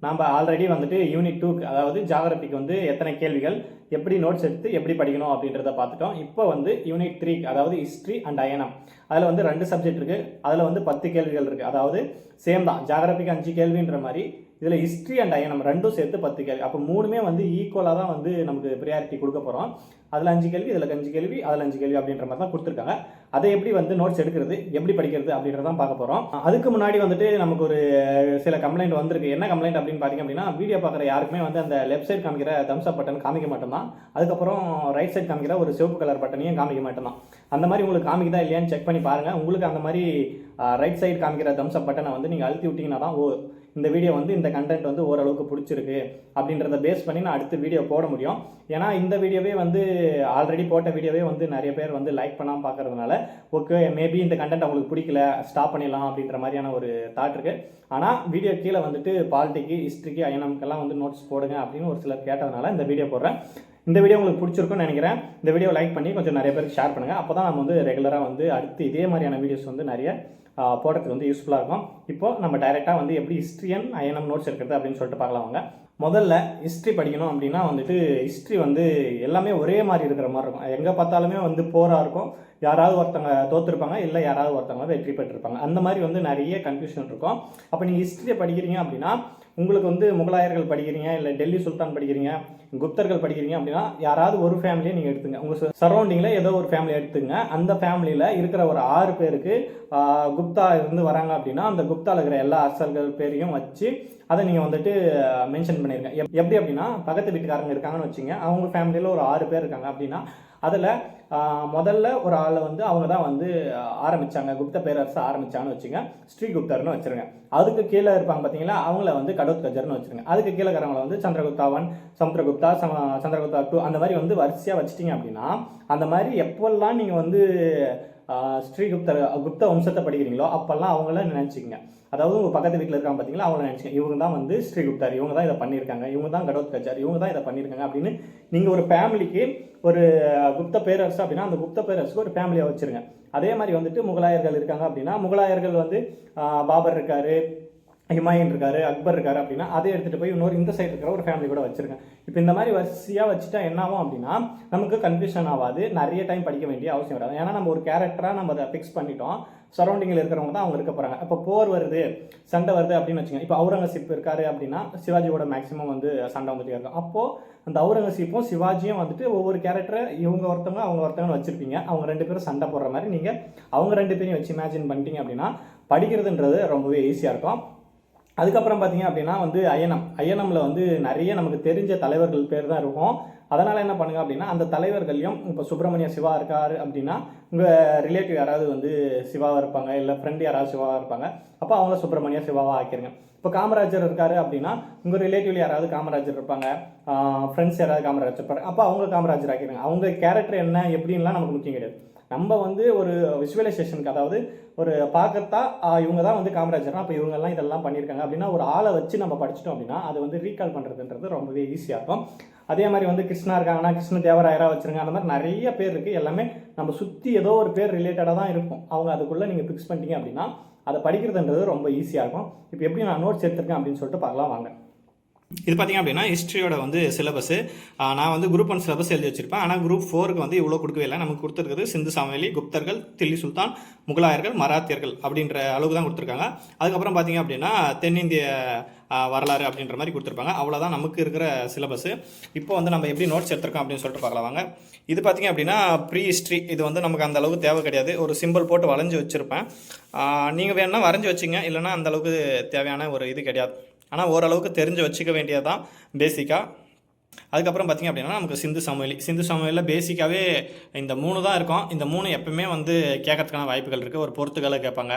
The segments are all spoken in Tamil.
நம்ம ஆல்ரெடி வந்துட்டு யூனிட் 2 அதாவது ஜியோகிராஃபிக்கு வந்து எத்தனை கேள்விகள், எப்படி நோட்ஸ் எடுத்து எப்படி படிக்கணும் அப்படின்றத பார்த்துட்டோம். இப்போ வந்து யூனிட் 3 அதாவது ஹிஸ்ட்ரி அண்ட் அயனம், அதில் வந்து 2 சப்ஜெக்ட் இருக்குது. அதில் வந்து 10 கேள்விகள் இருக்குது. அதாவது சேம் தான், ஜியோகிராஃபிக்கு 5 கேள்வின்ற மாதிரி இதில் ஹிஸ்ட்ரி அண்ட் அயனம் ரெண்டும் சேர்த்து 10 கேள்வி. அப்போ மூணுமே வந்து ஈக்குவலாக தான் வந்து நமக்கு ப்ரியாரிட்டி கொடுக்க போகிறோம். அதில் 5 கேள்வி, இதில் 5 கேள்வி, அதில் 5 கேள்வி அப்படின்ற மாதிரி தான் கொடுத்துருக்காங்க. அதை எப்படி வந்து நோட்ஸ் எடுக்கிறது, எப்படி படிக்கிறது அப்படின்றதான் பார்க்க போகிறோம். அதுக்கு முன்னாடி வந்துட்டு நமக்கு ஒரு சில கம்ப்ளைண்ட் வந்திருக்கு. என்ன கம்ப்ளைண்ட் அப்படின்னு பார்த்தீங்க அப்படின்னா, வீடியோ பார்க்குற யாருக்குமே வந்து அந்த லெஃப்ட் சைடு காமிக்கிற தம்ஸ் அப் பட்டன் காமிக்க மாட்டோம். அதுக்கப்புறம் ரைட் சைடு காமிக்கிற ஒரு சிவப்பு கலர் பட்டனையும் காமிக்க மாட்டோம். அந்த மாதிரி உங்களுக்கு காமிக்குதா இல்லையான்னு செக் பண்ணி பாருங்கள். உங்களுக்கு அந்த மாதிரி ரைட் சைடு காமிக்கிற தம்ஸ் அப் பட்டனை வந்து நீங்கள் அழுத்தி விட்டிங்கன்னா தான் இந்த வீடியோ வந்து இந்த கண்டென்ட் வந்து ஓரளவுக்கு பிடிச்சிருக்கு அப்படின்றத பேஸ் பண்ணி நான் அடுத்த வீடியோ போட முடியும். ஏன்னா இந்த வீடியோவே வந்து ஆல்ரெடி போட்ட வீடியோவே வந்து நிறைய பேர் வந்து லைக் பண்ணாமல் பார்க்கறதுனால ஓகே மேபி இந்த கண்டென்ட் அவங்களுக்கு பிடிக்கல, ஸ்டாப் பண்ணிடலாம் அப்படின்ற மாதிரியான ஒரு தாட் இருக்குது. ஆனால் வீடியோ கீழே வந்துட்டு பாலிட்டிக்கு, ஹிஸ்ட்ரிக்கு, அயனம்க்கெல்லாம் வந்து நோட்ஸ் போடுங்க அப்படின்னு ஒரு சிலர் கேட்டதுனால இந்த வீடியோ போடுறேன். இந்த வீடியோ உங்களுக்கு பிடிச்சிருக்குன்னு நினைக்கிறேன். இந்த வீடியோ லைக் பண்ணி கொஞ்சம் நிறைய பேருக்கு ஷேர் பண்ணுங்கள். அப்போ தான் நம்ம வந்து ரெகுலராக வந்து அடுத்து இதே மாதிரியான வீடியோஸ் வந்து நிறைய போடுறதுக்கு வந்து யூஸ்ஃபுல்லாக இருக்கும். இப்போது நம்ம டைரெக்டாக வந்து எப்படி ஹிஸ்ட்ரி அண்ட் அயனம் நோட்ஸ் எடுக்கிறது அப்படின்னு சொல்லிட்டு பார்க்கலாம் வாங்க. முதல்ல ஹிஸ்ட்ரி படிக்கணும் அப்படின்னா வந்துட்டு ஹிஸ்ட்ரி வந்து எல்லாமே ஒரே மாதிரி இருக்கிற மாதிரி இருக்கும். எங்கே பார்த்தாலுமே வந்து போராக இருக்கும். யாராவது ஒருத்தவங்க தோற்றுருப்பாங்க, இல்லை யாராவது ஒருத்தவங்க வெற்றி பெற்றிருப்பாங்க. அந்த மாதிரி வந்து நிறைய கன்ஃபியூஷன் இருக்கும். அப்போ நீங்கள் ஹிஸ்ட்ரியை படிக்கிறீங்க அப்படின்னா உங்களுக்கு வந்து முகலாயர்கள் படிக்கிறீங்க, இல்லை டெல்லி சுல்தான் படிக்கிறீங்க, குப்தர்கள் படிக்கிறீங்க அப்படின்னா யாராவது ஒரு ஃபேமிலியை நீங்கள் எடுத்துங்க. உங்கள் சரௌண்டிங்கில் ஏதோ ஒரு ஃபேமிலி எடுத்துங்க. அந்த ஃபேமிலியில் இருக்கிற ஒரு 6 பேருக்கு குப்தா இருந்து வராங்க அப்படின்னா அந்த குப்தாவில் இருக்கிற எல்லா அரசர்கள் பேரையும் வச்சு அதை நீங்கள் வந்துட்டு மென்ஷன் பண்ணியிருக்கேன். எப்படி அப்படின்னா பக்கத்து வீட்டுக்காரங்க இருக்காங்கன்னு வச்சுங்க, அவங்க ஃபேமிலியில் ஒரு 6 பேர் இருக்காங்க அப்படின்னா அதில் முதல்ல ஒரு ஆளை வந்து அவங்க தான் வந்து ஆரம்பித்தாங்க, குப்த பேரரசு ஆரம்பித்தாங்கன்னு வச்சுங்க, ஸ்ரீகுப்தர்னு வச்சுருங்க. அதுக்கு கீழே இருப்பாங்க பார்த்தீங்களா, அவங்கள வந்து கடோத்கஜர்னு வச்சுருங்க. அதுக்கு கீழே இருக்கிறவங்கள வந்து சந்திரகுப்தா 1, சமுத்திரகுப்தா, சந்திரகுப்தா 2 அந்த மாதிரி வந்து வரிசையாக வச்சிட்டிங்க அப்படின்னா அந்த மாதிரி எப்போல்லாம் நீங்கள் வந்து குப்த வம்சத்தை படிக்கிறீங்களோ அப்போல்லாம் அவங்கள நினச்சிக்கங்க. அதாவது உங்கள் பக்கத்து வீட்டில் இருக்காங்க பார்த்தீங்களா, அவங்கள நினச்சிங்க இவங்க தான் வந்து ஸ்ரீகுப்தர், இவங்க தான் இதை பண்ணியிருக்காங்க, இவங்க தான் கடோத்கஜர், இவங்க தான் இதை பண்ணியிருக்காங்க அப்படின்னு நீங்கள் ஒரு ஃபேமிலிக்கு ஒரு குப்த பேரரசு அப்படின்னா அந்த குப்த பேரரசுக்கு ஒரு ஃபேமிலியாக வச்சுருங்க. அதே மாதிரி வந்துட்டு முகலாயர்கள் இருக்காங்க அப்படின்னா முகலாயர்கள் வந்து பாபர் இருக்காரு, ஹுமாயூன் இருக்காரு, அக்பர் இருக்காரு அப்படின்னா அதை எடுத்துகிட்டு போய் இன்னொரு இந்த சைடு இருக்கிற ஒரு ஃபேமிலி கூட வச்சுருங்க. இப்போ இந்த மாதிரி வரிசையாக வச்சுட்டா என்ன ஆகும் அப்படின்னா நமக்கு கன்ஃபியூஷன் ஆகாது, நிறைய டைம் படிக்க வேண்டிய அவசியம் வராது. ஏன்னா நம்ம ஒரு கேரக்டராக நம்ம அதை ஃபிக்ஸ் பண்ணிட்டோம். சரௌண்டிங்கில் இருக்கிறவங்க தான் அவங்க இருக்க போகிறாங்க. இப்போ போர் வருது, சண்டை வருது அப்படின்னு வச்சுக்கோங்க. இப்போ அவுரங்கசீப் இருக்காரு அப்படின்னா சிவாஜியோட மேக்ஸிமம் வந்து சண்டை வந்துட்டே இருக்கும். அப்போது அந்த அவுரங்கசீப்பும் சிவாஜியும் வந்துட்டு ஒவ்வொரு கேரக்டரை இவங்க ஒருத்தவங்க அவங்க ஒருத்தவங்க வச்சுருப்பீங்க. அவங்க 2 பேரும் சண்டை போடுற மாதிரி நீங்கள் அவங்க 2 பேரையும் வச்சு இமேஜின் பண்ணிட்டீங்க அப்படின்னா படிக்கிறதுன்றது ரொம்பவே ஈஸியாக இருக்கும். அதுக்கப்புறம் பார்த்தீங்க அப்படின்னா வந்து அயனமில் வந்து நிறைய நமக்கு தெரிஞ்ச தலைவர்கள் பேர் தான் இருக்கும். அதனால் என்ன பண்ணுங்க அப்படின்னா அந்த தலைவர்களையும் இப்போ சுப்பிரமணிய சிவா இருக்காரு அப்படின்னா உங்கள் ரிலேட்டிவ் யாராவது வந்து சிவாவாக இருப்பாங்க, இல்லை ஃப்ரெண்டு யாராவது சிவாவாக இருப்பாங்க, அப்போ அவங்கள சுப்பிரமணிய சிவாவாக ஆக்கிருங்க. இப்போ காமராஜர் இருக்காரு அப்படின்னா உங்கள் ரிலேட்டிவ்ல யாராவது காமராஜர் இருப்பாங்க, ஃப்ரெண்ட்ஸ் யாராவது காமராஜர் இருப்பாங்க, அப்போ அவங்க காமராஜர் ஆக்கிருங்க. அவங்க கேரக்டர் என்ன எப்படின்லாம் நமக்கு முக்கியம் கிடையாது. நம்ம வந்து ஒரு விஷுவலைசேஷனுக்கு, அதாவது ஒரு பார்க்கறதா இவங்க தான் வந்து காமராஜர்னா அப்போ இவங்கெல்லாம் இதெல்லாம் பண்ணியிருக்காங்க அப்படின்னா ஒரு ஆளை வச்சு நம்ம படிச்சிட்டோம் அப்படின்னா அதை வந்து ரீகால் பண்ணுறதுன்றது ரொம்பவே ஈஸியாக இருக்கும். அதே மாதிரி வந்து கிருஷ்ணா இருக்காங்கன்னா கிருஷ்ண தேவராயராக வச்சுருங்க. அந்த மாதிரி நிறைய பேர் இருக்குது. எல்லாமே நம்ம சுற்றி ஏதோ ஒரு பேர் ரிலேட்டடாக தான் இருக்கும். அவங்க அதுக்குள்ளே நீங்கள் ஃபிக்ஸ் பண்ணிட்டீங்க அப்படின்னா அதை படிக்கிறதுன்றது ரொம்ப ஈஸியாக இருக்கும். இப்போ எப்படி நான் நோட்ஸ் எடுத்திருக்கேன் அப்படின்னு சொல்லிட்டு பார்க்கலாம் வாங்க. இது பார்த்திங்க அப்படின்னா ஹிஸ்ட்ரியோட வந்து சிலபஸ்ஸு நான் வந்து குரூப் 1 சிலபஸ் எழுதி வச்சிருப்பேன். ஆனால் குரூப் 4க்கு வந்து இவ்வளோ கொடுக்கவே இல்லை. நமக்கு கொடுத்துருக்குது சிந்து சமவெளி, குப்தர்கள், தில்லி சுல்தான், முகலாயர்கள், மராத்தியர்கள் அப்படின்ற அளவுக்கு தான் கொடுத்துருக்காங்க. அதுக்கப்புறம் பார்த்திங்க அப்படின்னா தென்னிந்திய வரலாறு அப்படின்ற மாதிரி கொடுத்துருப்பாங்க. அவ்வளோதான் நமக்கு இருக்கிற சிலபஸ்ஸு. இப்போ வந்து நம்ம எப்படி நோட்ஸ் எடுத்திருக்கோம் அப்படின்னு சொல்லிட்டு பார்க்கலாம் வாங்க. இது பார்த்திங்க அப்படின்னா ப்ரீ ஹிஸ்ட்ரி. இது வந்து நமக்கு அந்த அளவுக்கு தேவை கிடையாது. ஒரு சிம்பிள் போட்டு வளைஞ்சி வச்சுருப்பேன். நீங்கள் வேணுன்னா வரைஞ்சி வச்சிங்க, இல்லைனா அந்தளவுக்கு தேவையான ஒரு இது கிடையாது. ஆனால் ஓரளவுக்கு தெரிஞ்சு வச்சுக்க வேண்டியது தான் பேசிக்காக. அதுக்கப்புறம் பார்த்திங்க அப்படின்னா நமக்கு சிந்து சமவெளியில் பேசிக்காகவே இந்த 3 தான் இருக்கும். இந்த 3 எப்பவுமே வந்து கேட்கறதுக்கான வாய்ப்புகள் இருக்குது. ஒரு பொறுத்துக்களை கேட்பாங்க,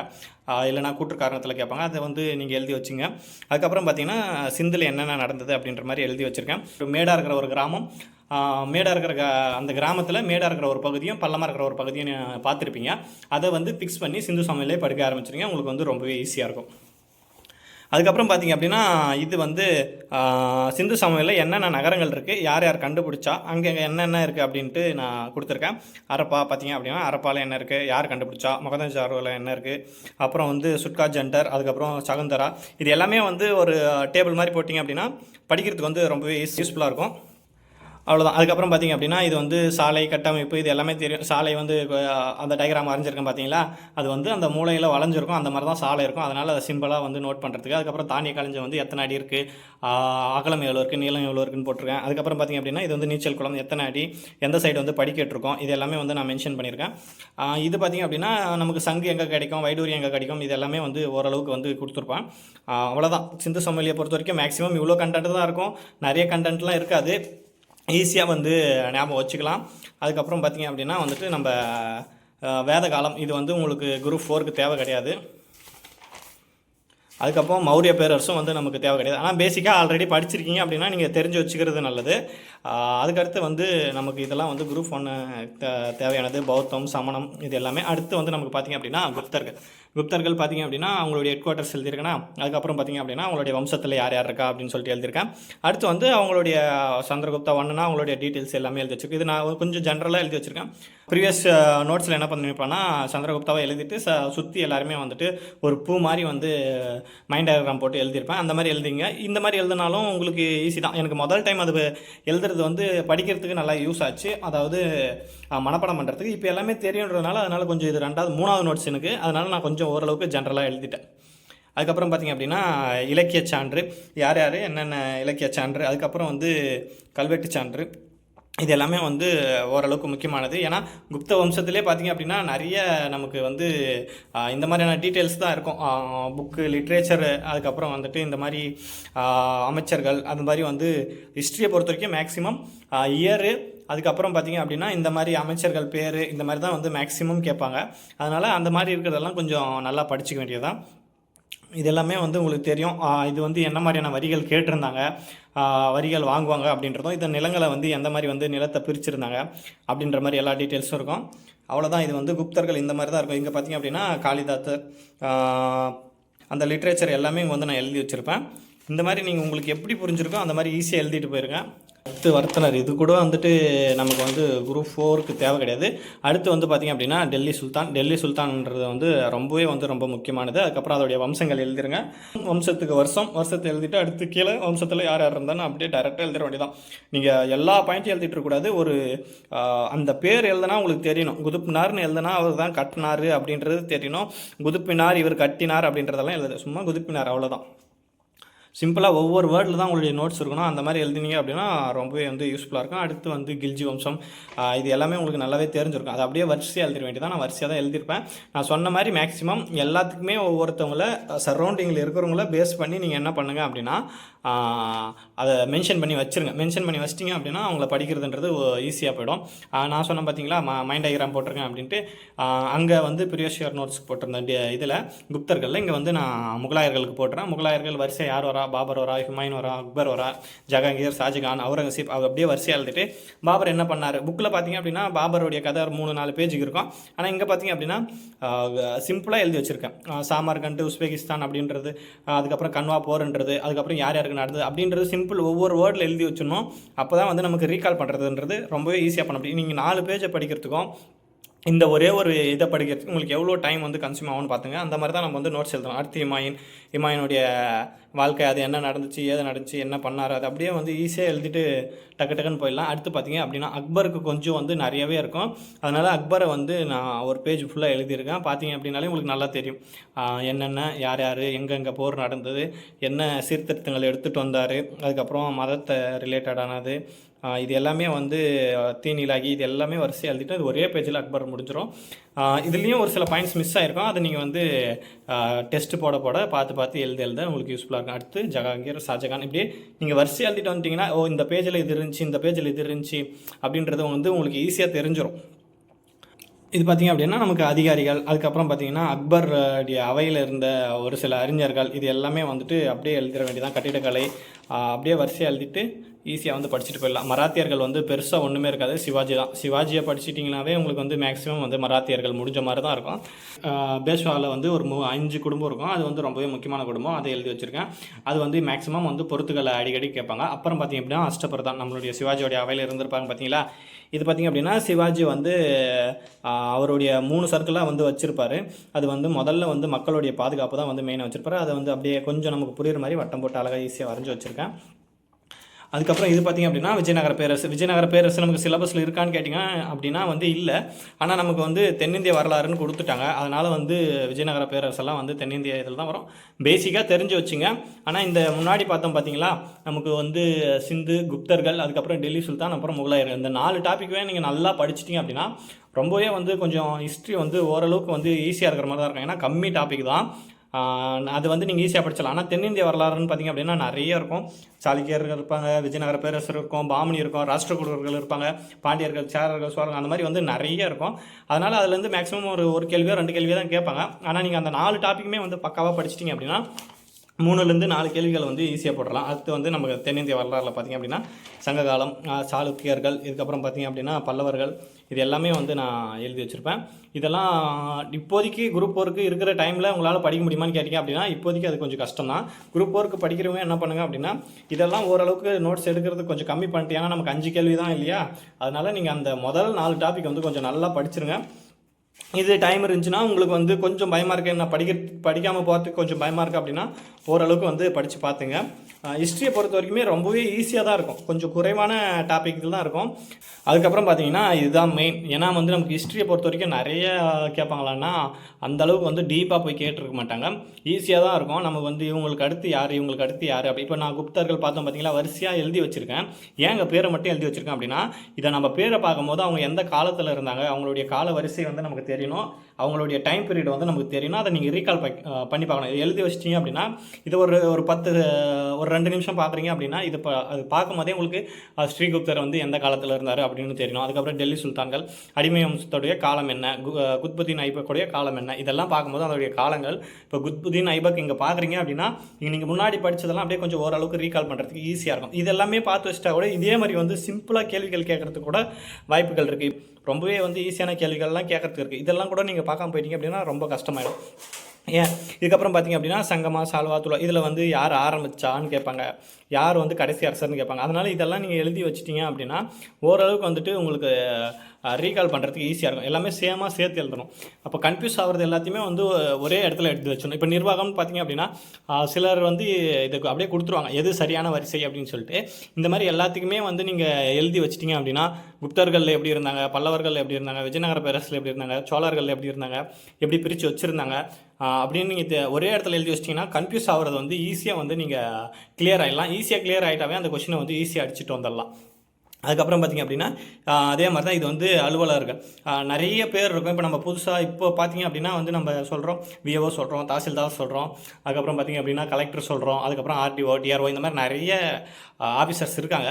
இல்லைனா கூற்று காரணத்தில் கேட்பாங்க. அதை வந்து நீங்கள் எழுதி வச்சுங்க. அதுக்கப்புறம் பார்த்திங்கன்னா சிந்தில் என்னென்ன நடந்தது அப்படின்ற மாதிரி எழுதி வச்சுருக்கேன். மேடாக இருக்கிற ஒரு கிராமம், மேடாக இருக்கிற அந்த கிராமத்தில் மேடாக இருக்கிற ஒரு பகுதியும் பள்ளமாக இருக்கிற ஒரு பகுதியும் பார்த்துருப்பீங்க. அதை வந்து ஃபிக்ஸ் பண்ணி சிந்து சமவெளியிலே படிக்க ஆரம்பிச்சிருங்க. உங்களுக்கு வந்து ரொம்பவே ஈஸியாக இருக்கும். அதுக்கப்புறம் பார்த்தீங்க அப்படின்னா இது வந்து சிந்து சமவெளியில் என்னென்ன நகரங்கள் இருக்குது, யார் யார் கண்டுபிடிச்சா, அங்கே என்னென்ன இருக்குது அப்படின்ட்டு நான் கொடுத்துருக்கேன். அரப்பா பார்த்தீங்க அப்படின்னா அரப்பாவில் என்ன இருக்குது, யார் கண்டுபிடிச்சா, மொகஞ்சதாரோவில் என்ன இருக்குது, அப்புறம் வந்து சுட்கா ஜண்டர், அதுக்கப்புறம் சகுந்தரா, இது எல்லாமே வந்து ஒரு டேபிள் மாதிரி போட்டிங்க அப்படின்னா படிக்கிறதுக்கு வந்து ரொம்பவே யூஸ்ஃபுல்லாக இருக்கும். அவ்வளோதான். அதுக்கப்புறம் பார்த்திங்க அப்படின்னா இது வந்து சாலை கட்டமைப்பு, இது எல்லாமே தெரியும். சாலை வந்து அந்த டயக்ராம் வரைஞ்சிருக்கேன் பார்த்தீங்களா, அது வந்து அந்த மூலையில் வளைஞ்சிருக்கும், அந்த மாதிரி தான் சாலை இருக்கும். அதனால் அதை சிம்பிளாக வந்து நோட் பண்ணுறதுக்கு. அதுக்கப்புறம் தானிய களஞ்சியம் வந்து எத்தனை அடி இருக்குது, அகலம் எவ்வளோ இருக்குது, நீளம் எவ்வளோ இருக்குன்னு போட்டிருக்கேன். அதுக்கப்புறம் பார்த்திங்க அப்படின்னா இது வந்து நீச்சல் குளம் எத்தனை அடி, எந்த சைடு வந்து படிக்கட்டிருக்கோம், இது எல்லாமே வந்து நான் மென்ஷன் பண்ணியிருக்கேன். இது பார்த்திங்க அப்படின்னா நமக்கு சங்கு எங்கே கிடைக்கும், வைடூரி எங்கே கிடைக்கும், இது எல்லாமே வந்து ஓரளவுக்கு வந்து கொடுத்துருப்பேன். அவ்வளோதான். சிந்து சமவெளியை பொறுத்த வரைக்கும் மேக்ஸிமம் இவ்வளோ கண்டென்ட் தான் இருக்கும், நிறைய கண்டென்ட்லாம் இருக்காது. ஈஸியாக வந்து ஞாபகம் வச்சுக்கலாம். அதுக்கப்புறம் பார்த்திங்க அப்படின்னா வந்துட்டு நம்ம வேத காலம், இது வந்து உங்களுக்கு குரூப் 4க்கு தேவை கிடையாது. அதுக்கப்புறம் மௌரிய பேரரசும் வந்து நமக்கு தேவை கிடையாது. ஆனால் பேசிக்காக ஆல்ரெடி படிச்சிருக்கீங்க அப்படின்னா நீங்கள் தெரிஞ்சு வச்சுக்கிறது நல்லது. அதுக்கடுத்து வந்து நமக்கு இதெல்லாம் வந்து குரூப் 1 தேவையானது பௌத்தம், சமணம், இது எல்லாமே. அடுத்து வந்து நமக்கு பார்த்திங்க அப்படின்னா குப்தர்கள் பார்த்திங்க அப்படின்னா அவங்களுடைய ஹெட் குவார்ட்டர்ஸ் எழுதியிருக்கேன்னா, அதுக்கப்புறம் பார்த்திங்க அப்படின்னா அவங்களுடைய வம்சத்தில் யார் யார் இருக்கா அப்படின்னு சொல்லிட்டு எழுதியிருக்கேன். அடுத்து வந்து அவங்களுடைய சந்திரகுப்தா ஒன்றுனா அவங்களுடைய டீட்டெயில்ஸ் எல்லாமே எழுதி வச்சுருக்கு. இது நான் கொஞ்சம் ஜென்ரலாக எழுதி வச்சுருக்கேன். ப்ரீவியஸ் நோட்ஸில் என்ன பண்ணியிருப்பேன்னா சந்திரகுப்தாவை எழுதிட்டு சுற்றி எல்லாருமே வந்துட்டு ஒரு பூ மாதிரி வந்து மைண்ட் டயக்ராம் போட்டு எழுதியிருப்பேன். அந்த மாதிரி எழுதிங்க. இந்த மாதிரி எழுதினாலும் உங்களுக்கு ஈஸி தான். எனக்கு முதல் டைம் அது எழுதுறது வந்து படிக்கிறதுக்கு நல்லா யூஸ் ஆச்சு, அதாவது மனப்பாடம் பண்ணுறதுக்கு. இப்போ எல்லாமே தெரியுன்றதுனால அதனால் கொஞ்சம் இது 3வது நோட்ஸ் எனக்கு, அதனால் நான் கொஞ்சம் ஓரளவுக்கு ஜென்ரலாக எழுதிட்டேன். அதுக்கப்புறம் பார்த்திங்க அப்படின்னா இலக்கிய சான்று, யார் யார் என்னென்ன இலக்கிய சான்று, அதுக்கப்புறம் வந்து கல்வெட்டு சான்று, இது எல்லாமே வந்து ஓரளவுக்கு முக்கியமானது. ஏன்னா குப்த வம்சத்திலே பார்த்திங்க அப்படின்னா நிறைய நமக்கு வந்து இந்த மாதிரியான டீட்டெயில்ஸ் தான் இருக்கும். புக்கு, லிட்ரேச்சர், அதுக்கப்புறம் வந்துட்டு இந்த மாதிரி அமைச்சர்கள், அந்த மாதிரி வந்து ஹிஸ்ட்ரியை பொறுத்த வரைக்கும் மேக்ஸிமம் இயரு, அதுக்கப்புறம் பார்த்திங்க அப்படின்னா இந்த மாதிரி அமைச்சர்கள் பேர், இந்த மாதிரி தான் வந்து மேக்ஸிமம் கேட்பாங்க. அதனால் அந்த மாதிரி இருக்கிறதெல்லாம் கொஞ்சம் நல்லா படிச்சுக்க வேண்டியதுதான். இது எல்லாமே வந்து உங்களுக்கு தெரியும். இது வந்து என்ன மாதிரியான வரிகள் கேட்டிருந்தாங்க, வரிகள் வாங்குவாங்க அப்படின்றதும், இந்த நிலங்களை வந்து எந்த மாதிரி வந்து நிலத்தை பிரிச்சுருந்தாங்க அப்படின்ற மாதிரி எல்லா டீட்டெயில்ஸும் இருக்கும். அவ்வளோதான். இது வந்து குப்தர்கள் இந்த மாதிரி தான் இருக்கும். இங்கே பார்த்திங்க அப்படின்னா காளிதாசர், அந்த லிட்ரேச்சர் எல்லாமே இங்கே வந்து நான் எழுதி வச்சுருப்பேன். இந்த மாதிரி நீங்கள் உங்களுக்கு எப்படி புரிஞ்சிருக்கோ அந்த மாதிரி ஈஸியாக எழுதிட்டு போயிருங்க. அடுத்து வர்த்தனர், இது கூட வந்துட்டு நமக்கு வந்து குரூப் 4க்கு தேவை கிடையாது. அடுத்து வந்து பார்த்திங்க அப்படின்னா டெல்லி சுல்தான்ன்றது வந்து ரொம்பவே வந்து ரொம்ப முக்கியமானது. அதுக்கப்புறம் அதோடைய வம்சங்கள் எழுதிருங்க. வம்சத்துக்கு வருஷத்தை எழுதிட்டு அடுத்து கீழே வம்சத்தில் யார் யார் இருந்தாலும் அப்படியே டேரெக்டாக எழுதிட வேண்டியதான். நீங்கள் எல்லா பாயிண்ட்டையும் எழுதிட்டு இருக்கக்கூடாது. ஒரு அந்த பேர் எழுதுனா உங்களுக்கு தெரியணும். குதுப்பினார்னு எழுதுனா அவர் தான் கட்டினார் அப்படின்றது தெரியணும். குதுப்பினார், இவர் கட்டினார் அப்படின்றதெல்லாம் எழுதுது. சும்மா குதுப்பினார், அவ்வளோதான். சிம்பிளாக ஒவ்வொரு வேர்டில் தான் உங்களுடைய நோட்ஸ் இருக்கணும். அந்த மாதிரி எழுதினீங்க அப்படின்னா ரொம்பவே வந்து யூஸ்ஃபுல்லாக இருக்கும். அடுத்து வந்து கில்ஜி வம்சம், இது எல்லாமே உங்களுக்கு நல்லாவே தெரிஞ்சிருக்கும். அது அப்படியே வரிசையாக எழுதிட வேண்டியதான். நான் வரிசையாக தான் எழுதியிருப்பேன். நான் சொன்ன மாதிரி மேக்ஸிமம் எல்லாத்துக்குமே ஒவ்வொருத்தவங்கள சரௌண்டிங்கில் இருக்கிறவங்கள பேஸ் பண்ணி நீங்கள் என்ன பண்ணுங்கள் அப்படின்னா அதை மென்ஷன் பண்ணி வச்சுருங்க. மென்ஷன் பண்ணி வச்சிட்டிங்க அப்படின்னா அவங்கள படிக்கிறதுன்றது ஈஸியாக போயிடும். நான் சொன்னேன் பார்த்தீங்களா மைண்ட் டயக்ராம் போட்டிருக்கேன் அப்படின்ட்டு, அங்கே வந்து ப்ரீவியஸ் இயர் நோட்ஸ்க்கு போட்டிருந்தேன். இதில் குப்தர்களில் இங்கே வந்து நான் முகலாயர்களுக்கு போட்டுறேன். முகலாயர்கள் வரிசை யார் வரா, பாபர் வரா, ஹுமாயூன் வரா, அக்பர் வரா, ஜஹாங்கீர், ஷாஜகான், அவுரங்கசீப், அவங்க அப்படியே வரிசையாக எழுதிட்டு பாபர் என்ன பண்ணார். புக்கில் பார்த்தீங்க அப்படின்னா பாபருடைய கதை 3-4 பேஜுக்கு இருக்கும். ஆனால் இங்கே பார்த்தீங்க அப்படின்னா சிம்பிளாக எழுதி வச்சுருக்கேன். சாமர்கண்ட், உஸ்பெகிஸ்தான் அப்படின்றது, அதுக்கப்புறம் கன்வா போர்ன்றது, அதுக்கப்புறம் யார் யாருக்கு நடந்தது அப்படின்றது சிம்பிள் ஒவ்வொரு வேர்டில் எழுதி வச்சிடணும். அப்போ தான் வந்து நமக்கு ரீகால் பண்ணுறதுன்றது ரொம்பவே ஈஸியாக பண்ண முடியும். நீங்கள் 4 பேஜை படிக்கிறதுக்கும் இந்த ஒரே ஒரு இதை படிக்கிறதுக்கு உங்களுக்கு எவ்வளோ டைம் வந்து கன்சியூம் ஆகும்னு பார்த்துங்க. அந்த மாதிரி தான் நம்ம வந்து நோட்ஸ் எழுதணும். அடுத்து இமாயினுடைய வாழ்க்கை, அது என்ன நடந்துச்சு, ஏது நடந்துச்சு, என்ன பண்ணார், அது அப்படியே வந்து ஈஸியாக எழுதிட்டு டக்குன்னு போயிடலாம். அடுத்து பார்த்தீங்க அப்படின்னா அக்பருக்கு கொஞ்சம் வந்து நிறையவே இருக்கும். அதனால் அக்பரை வந்து நான் ஒரு பேஜ் ஃபுல்லாக எழுதியிருக்கேன். பார்த்தீங்க அப்படின்னாலே உங்களுக்கு நல்லா தெரியும் என்னென்ன யார் யார் எங்கெங்கே போர் நடந்தது, என்ன சீர்திருத்தங்கள் எடுத்துகிட்டு வந்தார், அதுக்கப்புறம் மதத்தை ரிலேட்டடானது, இது எல்லாமே வந்து தீநிலாகி, இது எல்லாமே வரிசையாக எழுதிட்டு அது ஒரே பேஜில் அக்பர் முடிஞ்சிடும். இதுலேயும் ஒரு சில பாயிண்ட்ஸ் மிஸ் ஆகிருக்கும். அதை நீங்கள் வந்து டெஸ்ட் போட பார்த்து எழுத உங்களுக்கு யூஸ்ஃபுல்லாக இருக்கும். அடுத்து ஜஹாங்கீர், ஷாஜகான், இப்படியே நீங்கள் வரிசையாக எழுதிட்டு வந்துட்டிங்கன்னா இந்த பேஜில் இது இருந்துச்சு, இந்த பேஜில் இது இருந்துச்சு அப்படின்றது வந்து உங்களுக்கு ஈஸியாக தெரிஞ்சிடும். இது பார்த்திங்க அப்படின்னா நமக்கு அதிகாரிகள், அதுக்கப்புறம் பார்த்திங்கன்னா அக்பருடைய அவையில் இருந்த ஒரு சில அறிஞர்கள், இது எல்லாமே வந்துட்டு அப்படியே எழுதிட வேண்டியதான். கட்டிடக்கலை, அப்படியே வரிசையாக எழுதிட்டு ஈஸியாக வந்து படிச்சுட்டு போயிடலாம். மராத்தியர்கள் வந்து பெருசாக ஒன்றுமே இருக்காது, சிவாஜி தான். சிவாஜியை படிச்சிட்டிங்கனாவே உங்களுக்கு வந்து மேக்ஸிமம் வந்து மராத்தியர்கள் முடிஞ்ச மாதிரி தான் இருக்கும். பேஷ்வாவில் வந்து ஒரு 5 குடும்பம் இருக்கும், அது வந்து ரொம்பவே முக்கியமான குடும்பம், அதை எழுதி வச்சுருக்கேன். அது வந்து மேக்ஸிமம் வந்து பொறுத்துக்களை அடிக்கடி கேட்பாங்க. அப்புறம் பார்த்திங்க அப்படின்னா அஷ்டபிரதான், நம்மளுடைய சிவாஜியோடைய அவையில் இருந்திருப்பாங்க பார்த்தீங்களா. இது பார்த்திங்க அப்படின்னா சிவாஜி வந்து அவருடைய 3 சர்க்கிளாக வந்து வச்சுருப்பார். அது வந்து முதல்ல வந்து மக்களுடைய பாதுகாப்பு தான் வந்து மெயினாக வச்சுருப்பாரு. அதை வந்து அப்படியே கொஞ்சம் நமக்கு புரியுற மாதிரி வட்டம் போட்டு அழகாக ஈஸியாக வரைஞ்சி வச்சுருக்கேன். அதுக்கப்புறம் இது பார்த்திங்க அப்படின்னா விஜயநகர பேரரசு நமக்கு சிலபஸில் இருக்கான்னு கேட்டிங்க அப்படின்னா வந்து இல்லை. ஆனால் நமக்கு வந்து தென்னிந்திய வரலாறுன்னு கொடுத்துட்டாங்க. அதனால் வந்து விஜயநகர பேரரசெல்லாம் வந்து தென்னிந்திய இதில் தான் வரும். பேசிக்காக தெரிஞ்சு வச்சுங்க. ஆனால் இந்த முன்னாடி பார்த்தோம் பார்த்தீங்களா, நமக்கு வந்து சிந்து, குப்தர்கள், அதுக்கப்புறம் டெல்லி சுல்தான், அப்புறம் முகலாயர்கள், இந்த 4 டாப்பிக்குவே நீங்கள் நல்லா படிச்சிட்டிங்க அப்படின்னா ரொம்பவே வந்து கொஞ்சம் ஹிஸ்ட்ரி வந்து ஓரளவுக்கு வந்து ஈஸியாக இருக்கிற மாதிரி தான் இருக்கும். ஏன்னா கம்மி டாபிக் தான், அது வந்து நீங்கள் ஈஸியாக படிச்சிடலாம். ஆனால் தென்னிந்திய வரலாறுன்னு பார்த்திங்க அப்படின்னா நிறைய இருக்கும். சாளுக்கியர்கள் இருப்பாங்க, விஜயநகர பேரரசர் இருக்கும், பாமணி இருக்கும், ராஷ்டிரகூடர்கள் இருப்பாங்க, பாண்டியர்கள், சேரர்கள், சோழர்கள், அந்த மாதிரி வந்து நிறைய இருக்கும். அதனால் அதுலேருந்து மேக்ஸிமம் ஒரு கேள்வியோ 2 கேள்வியோ தான் கேட்பாங்க. ஆனால் நீங்கள் அந்த 4 டாப்பிக்குமே வந்து பக்காவாக படிச்சிட்டிங்க அப்படின்னா 3லேருந்து 4 கேள்விகள் வந்து ஈஸியாக போடலாம். அடுத்து வந்து நமக்கு தென்னிந்திய வரலாறில் பார்த்திங்க அப்படின்னா சங்ககாலம், சாளுக்கியர்கள், இதுக்கப்புறம் பார்த்திங்க அப்படின்னா பல்லவர்கள், இது எல்லாமே வந்து நான் எழுதி வச்சுருப்பேன். இதெல்லாம் இப்போதைக்கு குரூப் 4க்கு இருக்கிற டைமில் உங்களால் படிக்க முடியுமான்னு கேட்டிங்க அப்படின்னா இப்போதைக்கு அது கொஞ்சம் கஷ்டம் தான். குரூப் 4க்கு படிக்கிறவங்க என்ன பண்ணுங்க அப்படின்னா இதெல்லாம் ஓரளவுக்கு நோட்ஸ் எடுக்கிறது கொஞ்சம் கம்மி பண்ணிட்டு, ஏன்னா நமக்கு 5 கேள்வி தான் இல்லையா, அதனால் நீங்கள் அந்த முதல் 4 டாபிக் வந்து கொஞ்சம் நல்லா படிச்சிருங்க. இது டைம் இருந்துச்சுன்னா உங்களுக்கு வந்து கொஞ்சம் பயமாக இருக்குது, நான் படிக்காமல் போகிறதுக்கு கொஞ்சம் பயமாக இருக்குது அப்படின்னா ஓரளவுக்கு வந்து படித்து பார்த்துங்க. ஹிஸ்ட்ரியை பொறுத்த வரைக்குமே ரொம்பவே ஈஸியாக தான் இருக்கும், கொஞ்சம் குறைவான டாபிக்கள் தான் இருக்கும். அதுக்கப்புறம் பார்த்தீங்கன்னா இதுதான் மெயின். ஏன்னா வந்து நமக்கு ஹிஸ்ட்ரியை பொறுத்த வரைக்கும் நிறைய கேட்பாங்களான்னா அந்தளவுக்கு வந்து டீப்பாக போய் கேட்டிருக்க மாட்டாங்க, ஈஸியாக தான் இருக்கும். நமக்கு வந்து இவங்களுக்கு அடுத்து யார் அப்படி. இப்போ நான் குப்தர்கள் பார்த்தோம் பார்த்தீங்களா, வரிசையாக எழுதி வச்சுருக்கேன். ஏங்க பேரை மட்டும் எழுதி வச்சுருக்கேன் அப்படின்னா, இதை நம்ம பேரை பார்க்கும்போது அவங்க எந்த காலத்தில் இருந்தாங்க, அவங்களுடைய கால வரிசை வந்து நமக்கு தெரியணும், அவங்களுடைய டைம் பீரியட் வந்து நமக்கு தெரியணும். அதை நீங்கள் ரீகால் பண்ணி பார்க்கணும். எழுதி வச்சிட்டிங்க அப்படின்னா இது ஒரு 2 நிமிஷம் பார்க்குறீங்க அப்படின்னா அது பார்க்கும் போதே உங்களுக்கு ஸ்ரீகுப்தர் வந்து எந்த காலத்தில் இருந்தார் அப்படின்னு தெரியணும். அதுக்கப்புறம் டெல்லி சுல்தான்கள், அடிமை வம்சத்துடைய காலம் என்ன, குத்புதீன் ஐபக்குடைய காலம் என்ன, இதெல்லாம் பார்க்கும்போது அதோடைய காலங்கள். இப்போ குத்புதீன் ஐபக் இங்கே பார்க்குறீங்க அப்படின்னா நீங்கள் முன்னாடி படித்ததெல்லாம் அப்படியே கொஞ்சம் ஓரளவுக்கு ரீகால் பண்ணுறதுக்கு ஈஸியாக இருக்கும். இதெல்லாமே பார்த்து வச்சிட்டா கூட இதே மாதிரி வந்து சிம்பிளாக கேள்விகள் கேட்குறதுக்கு கூட வாய்ப்புகள் இருக்குது. ரொம்பவே வந்து ஈஸியான கேள்விகள்லாம் கேட்கறதுக்கு இருக்குது. இதெல்லாம் கூட நீங்கள் பார்க்காம போயிட்டீங்க அப்படின்னா ரொம்ப கஷ்டமாயிடும். ஏன் இதுக்கப்புறம் பார்த்திங்க அப்படின்னா சங்கமா, சால்வா, துளா, இதில் வந்து யார் ஆரம்பித்தான்னு கேட்பாங்க, யார் வந்து கடைசி அரசர்னு கேட்பாங்க. அதனால் இதெல்லாம் நீங்கள் எழுதி வச்சிட்டிங்க அப்படின்னா ஓரளவுக்கு வந்துட்டு உங்களுக்கு ரீகால் பண்ணுறதுக்கு ஈஸியாக இருக்கும். எல்லாமே சேமாக சேர்த்து எழுதணும். அப்போ கன்ஃபியூஸ் ஆகிறது எல்லாத்தையுமே வந்து ஒரே இடத்துல எடுத்து வச்சிடணும். இப்போ நிர்வாகம்னு பார்த்திங்க அப்படின்னா சிலர் வந்து இதுக்கு அப்படியே கொடுத்துருவாங்க எது சரியான வரிசை அப்படின்னு சொல்லிட்டு. இந்த மாதிரி எல்லாத்துக்குமே வந்து நீங்கள் எழுதி வச்சிட்டிங்க அப்படின்னா குப்தர்கள் எப்படி இருந்தாங்க, பல்லவர்கள் எப்படி இருந்தாங்க, விஜயநகர பேரரசில் எப்படி இருந்தாங்க, சோழர்கள் எப்படி இருந்தாங்க, எப்படி பிரித்து வச்சுருந்தாங்க அப்படின்னு நீங்கள் ஒரே இடத்துல எழுதி வச்சிட்டிங்கன்னா கன்ஃபியூஸ் ஆகிறது வந்து ஈஸியாக வந்து நீங்கள் கிளியர் ஆகிடலாம். ஈஸியாக கிளியர் ஆகிட்டாவே அந்த கொஷினை வந்து ஈஸியாக அடிச்சுட்டு வந்துடலாம். அதுக்கப்புறம் பார்த்திங்க அப்படின்னா அதே மாதிரி தான் இது வந்து அலுவலர்கள் நிறைய பேர் இருக்கும். இப்போ நம்ம புதுசாக இப்போ பார்த்திங்க அப்படின்னா வந்து நம்ம சொல்கிறோம் விஏஓ சொல்கிறோம், தாசில்தார் சொல்கிறோம், அதுக்கப்புறம் பார்த்திங்க அப்படின்னா கலெக்டர் சொல்கிறோம், அதுக்கப்புறம் ஆர்டிஓ, டிஆர்ஓ, இந்த மாதிரி நிறைய ஆஃபீஸர்ஸ் இருக்காங்க.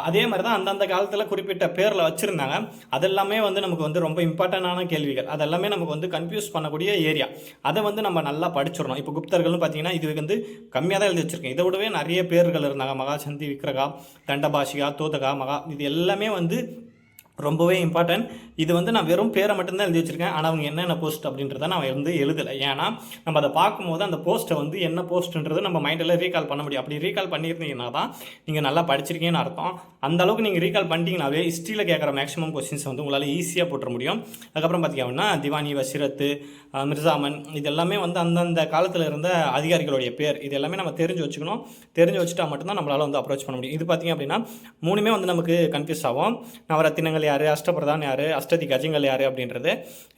அதே மாதிரி தான் அந்தந்த காலத்தில் குறிப்பிட்ட பேரில் வச்சுருந்தாங்க. அதெல்லாமே வந்து நமக்கு வந்து ரொம்ப இம்பார்ட்டண்டான கேள்விகள், அதெல்லாமே நமக்கு வந்து கன்ஃபியூஸ் பண்ணக்கூடிய ஏரியா. அதை வந்து நம்ம நல்லா படிச்சிடணும். இப்போ குப்தர்கள்னு பார்த்தீங்கன்னா இது வந்து கம்மியாக தான் எழுதி வச்சுருக்கேன். இதை விடவே நிறைய பேர்கள் இருந்தாங்க. மகாசந்தி, விக்ரகா, தண்டபாஷிகா, தோதகா, மகா, இது எல்லாமே வந்து ரொம்பவே இம்பார்ட்டன்ட். இது வந்து நான் வெறும் பேரை மட்டும்தான் எழுதி வச்சுருக்கேன். ஆனால் அவங்க என்னென்ன போஸ்ட் அப்படின்றத நான் வந்து எழுதலை. ஏன்னா நம்ம அதை பார்க்கும்போது அந்த போஸ்ட்டை வந்து என்ன போஸ்ட்டுன்றது நம்ம மைண்டில் ரீகால் பண்ண முடியும். அப்படி ரீகால் பண்ணியிருந்தீங்கன்னா தான் நீங்கள் நல்லா படிச்சிருக்கீங்கன்னு அர்த்தம். அந்த அளவுக்கு நீங்கள் ரீகால் பண்ணிட்டீங்கன்னாவே ஹிஸ்ட்ரியில் கேட்குற மேக்ஸிமம் கொஸ்டின்ஸ் வந்து உங்களால் ஈஸியாக போட்டுற முடியும். அதுக்கப்புறம் பார்த்தீங்கன்னா திவானி, வசிரத்து, மிர்சாமன், இது எல்லாமே வந்து அந்தந்த காலத்தில் இருந்த அதிகாரிகளுடைய பேர். இது எல்லாமே நம்ம தெரிஞ்சு வச்சுக்கணும். தெரிஞ்சு வச்சுட்டா மட்டும்தான் நம்மளால் வந்து அப்ரோச் பண்ண முடியும். இது பார்த்திங்க அப்படின்னா 3மே வந்து நமக்கு கன்ஃபியூஸ் ஆகும். நவரத்தினங்கள் யார், அஷ்டபிரதான் யார், அஷ்டதி கஜங்கள் யார் அப்படின்றது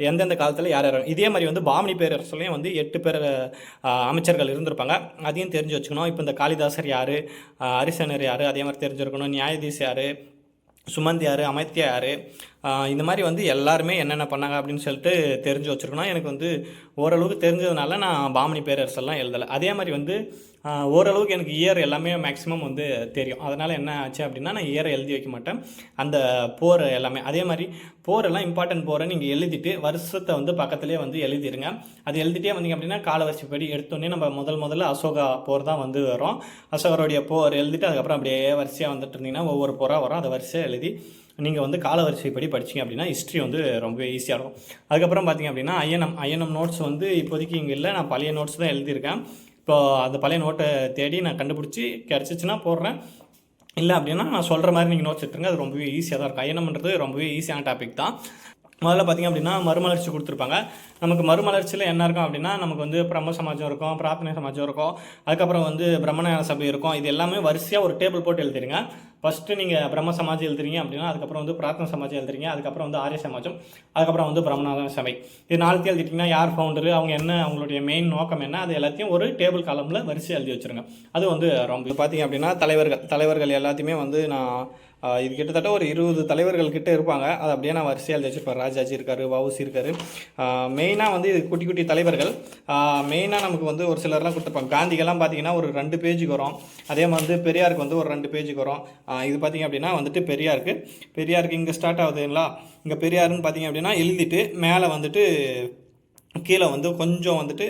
எந்தெந்த காலத்தில் யார் யார். இதே மாதிரி வந்து பாமணி பேரரசுலையும் வந்து 8 பேர் அமைச்சர்கள் இருந்திருப்பாங்க. அதையும் தெரிஞ்சு வச்சுக்கணும். இப்போ இந்த காளிதாசர் யார், அரிசனர் யார், அதே மாதிரி தெரிஞ்சிருக்கணும். நியாயதீஸ் யார், சுமந்த் யார், அமைத்தியா யார், இந்த மாதிரி வந்து எல்லாருமே என்னென்ன பண்ணாங்க அப்படின்னு சொல்லிட்டு தெரிஞ்சு வச்சுருக்கணும். எனக்கு வந்து ஓரளவுக்கு தெரிஞ்சதுனால நான் பாமணி பேரரசெல்லாம் எழுதலை. அதே மாதிரி வந்து ஓரளவுக்கு எனக்கு இயர் எல்லாமே மேக்ஸிமம் வந்து தெரியும். அதனால் என்ன ஆச்சு அப்படின்னா நான் இயரை எழுதி வைக்க மாட்டேன். அந்த போர் எல்லாமே அதே மாதிரி போரெல்லாம் இம்பார்ட்டன்ட் போரை நீங்கள் எழுதிட்டு வருஷத்தை வந்து பக்கத்துலேயே வந்து எழுதிடுங்க. அது எழுதிட்டே வந்தீங்க அப்படின்னா காலவரிசைப்படி எடுத்தோடனே நம்ம முதல்ல அசோகா போர் தான் வந்து வரும். அசோகருடைய போர் எழுதிட்டு அதுக்கப்புறம் அப்படியே வரிசையாக வந்துட்டு இருந்தீங்கன்னா ஒவ்வொரு போராக வரும். அதை வரிசையாக எழுதி நீங்கள் வந்து காலவரிசைப்படி படிச்சிங்க அப்படின்னா ஹிஸ்ட்ரி வந்து ரொம்பவே ஈஸியாக இருக்கும். அதுக்கப்புறம் பார்த்திங்க அப்படின்னா ஐஎன்எம் நோட்ஸ் வந்து இப்போதைக்கு இங்கே இல்லை. நான் பழைய நோட்ஸ் தான் எழுதியிருக்கேன். இப்போ அந்த பழைய நோட்டை தேடி நான் கண்டுபிடிச்சி கிடச்சிச்சின்னா போடுறேன். இல்லை அப்படின்னா நான் சொல்கிற மாதிரி நீங்கள் நோட்ஸ் எடுத்துருங்க. அது ரொம்பவே ஈஸியாக தான் இருக்கும். ஐஎன்எம்ன்றது ரொம்பவே ஈஸியான டாபிக் தான். முதல்ல பார்த்திங்க அப்படின்னா மறுமலர்ச்சி கொடுத்துருப்பாங்க. நமக்கு மறுமலர்ச்சியில் என்ன இருக்கும் அப்படின்னா நமக்கு வந்து பிரம்ம சமாஜம் இருக்கும், பிரார்த்தனை சமாஜம் இருக்கும், அதுக்கப்புறம் வந்து பிரம்மஞான சபை இருக்கும். இது எல்லாமே வரிசையாக ஒரு டேபிள் போட்டு எழுதிடுங்க. ஃபஸ்ட்டு நீங்கள் பிரம்ம சமாஜம் எழுதுறீங்க அப்படின்னா அதுக்கப்புறம் வந்து பிரார்த்தனை சமாஜம் எழுதுறீங்க, அதுக்கப்புறம் வந்து ஆரிய சமாஜம், அதுக்கப்புறம் வந்து பிரம்மஞான சபை. இது 4 எழுதிட்டிங்கன்னா யார் ஃபவுண்டரு, அவங்க என்ன, அவங்களுடைய மெயின் நோக்கம் என்ன, அது எல்லாத்தையும் ஒரு டேபிள் காலமில் வரிசையாக எழுதி வச்சுருங்க. அது வந்து ரொம்ப பார்த்திங்க அப்படின்னா தலைவர்கள் எல்லாத்தையுமே வந்து நான் இது கிட்டத்தட்ட ஒரு 20 தலைவர்கள் கிட்டே இருப்பாங்க. அது அப்படியே நான் வரிசையாக எழுதி வச்சுருப்பேன். ராஜாஜி இருக்கார், வஉசி இருக்கார். மெயினாக வந்து இது குட்டி குட்டி தலைவர்கள். மெயினாக நமக்கு வந்து ஒரு சிலர்லாம் கொடுத்துருப்பாங்க. காந்திகெல்லாம் பார்த்திங்கன்னா ஒரு 2 பேஜுக்கு வரும். அதே மாதிரி வந்து பெரியாருக்கு வந்து ஒரு 2 பேஜுக்கு வரும். இது பார்த்திங்க அப்படின்னா வந்துட்டு பெரியாருக்கு இங்கே ஸ்டார்ட் ஆகுதுங்களா. இங்கே பெரியாருன்னு பார்த்திங்க அப்படின்னா எழுதிட்டு மேலே வந்துட்டு கீழே வந்து கொஞ்சம் வந்துட்டு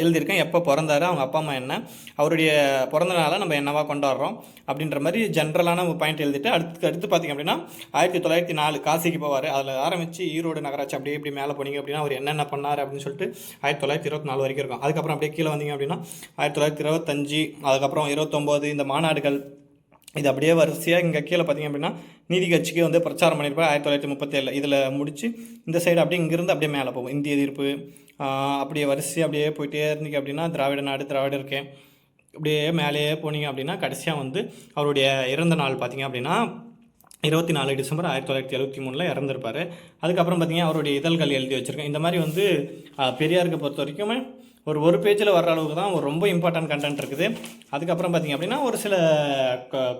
எழுதியிருக்கேன். எப்போ பிறந்தாரு, அவங்க அப்பா அம்மா என்ன, அவருடைய பிறந்த நாளை நம்ம என்னவா கொண்டாடுறோம் அப்படின்ற மாதிரி ஜென்ரலான ஒரு பாயிண்ட் எழுதிட்டு அடுத்து பார்த்திங்க அப்படின்னா 1904 காசிக்கு போவார். அதில் ஆரம்பித்து ஈரோடு நகராட்சி அப்படியே இப்படி மேலே போனீங்க அப்படின்னா அவர் என்னென்ன பண்ணார் அப்படின்னு சொல்லிட்டு 1924 வரைக்கும் இருக்கும். அதுக்கப்புறம் அப்படியே கீழே வந்தீங்க அப்படின்னா 1925, அதுக்கப்புறம் 29 இந்த மாநாடுகள், இது அப்படியே வரிசையாக இங்கே கீழே பார்த்திங்க அப்படின்னா நீதி கட்சிக்கு வந்து பிரச்சாரம் பண்ணியிருப்பார் 1937. இதில் முடித்து இந்த சைடு அப்படியே இங்கேருந்து அப்படியே மேலே போகும் இந்திய எதிர்ப்பு. அப்படியே வரிசையாக அப்படியே போயிட்டே இருந்தீங்க அப்படின்னா திராவிட நாடு, திராவிட இருக்கேன், அப்படியே மேலேயே போனீங்க அப்படின்னா கடைசியாக வந்து அவருடைய இறந்த நாள் பார்த்திங்க அப்படின்னா 24 டிசம்பர் 1973 இறந்துருப்பார். அதுக்கப்புறம் பார்த்திங்கன்னா அவருடைய இதழ்கள் எழுதி வச்சுருக்கேன். இந்த மாதிரி வந்து பெரியாருக்கு பொறுத்த வரைக்குமே ஒரு பேஜில் வர்ற அளவுக்கு தான் ஒரு ரொம்ப இம்பார்ட்டன்ட் கண்டென்ட் இருக்குது. அதுக்கப்புறம் பார்த்திங்க அப்படின்னா ஒரு சில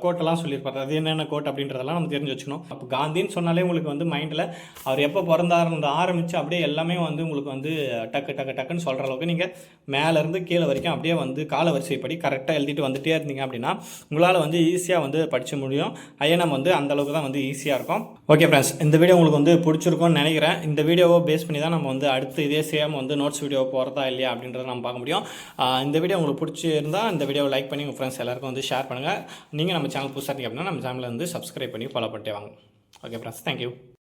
கோட்டெல்லாம் சொல்லியிருப்பார். அது என்னென்ன கோட் அப்படின்றதெல்லாம் நம்ம தெரிஞ்சு வச்சுக்கணும். அப்போ காந்தின்னு சொன்னாலே உங்களுக்கு வந்து மைண்டில் அவர் எப்போ பிறந்தாருன்னு ஆரம்பித்து அப்படியே எல்லாமே வந்து உங்களுக்கு வந்து டக்குன்னு சொல்கிற அளவுக்கு நீங்கள் மேலேருந்து கீழே வரைக்கும் அப்படியே வந்து கால வரிசைப்படி கரெக்டாக எழுதிட்டு வந்துகிட்டே இருந்தீங்க அப்படின்னா உங்களால் வந்து ஈஸியாக வந்து படிக்க முடியும். ஐஎன்எம் வந்து அந்தளவுக்கு தான் வந்து ஈஸியாக இருக்கும். ஓகே ஃப்ரெண்ட்ஸ், இந்த வீடியோ உங்களுக்கு வந்து பிடிச்சிருக்கும்னு நினைக்கிறேன். இந்த வீடியோவை பேஸ் பண்ணி தான் நம்ம வந்து அடுத்து இதே சேம் வந்து நோட்ஸ் வீடியோ போகிறதா இல்லையா அப்படின்றத நம்ம பார்க்க முடியும். இந்த வீடியோ உங்களுக்கு பிடிச்சிருந்தால் இந்த வீடியோவை லைக் பண்ணி உங்கள் ஃப்ரெண்ட்ஸ் எல்லாருக்கும் வந்து ஷேர் பண்ணுங்கள். நீங்கள் நம்ம சேனல் புதுசாக இருந்தீங்க அப்படின்னா நம்ம சேனலில் வந்து சப்ஸ்கிரைப் பண்ணி ஃபாலோ பண்ணிட்டே வாங்க. Okay friends, thank you.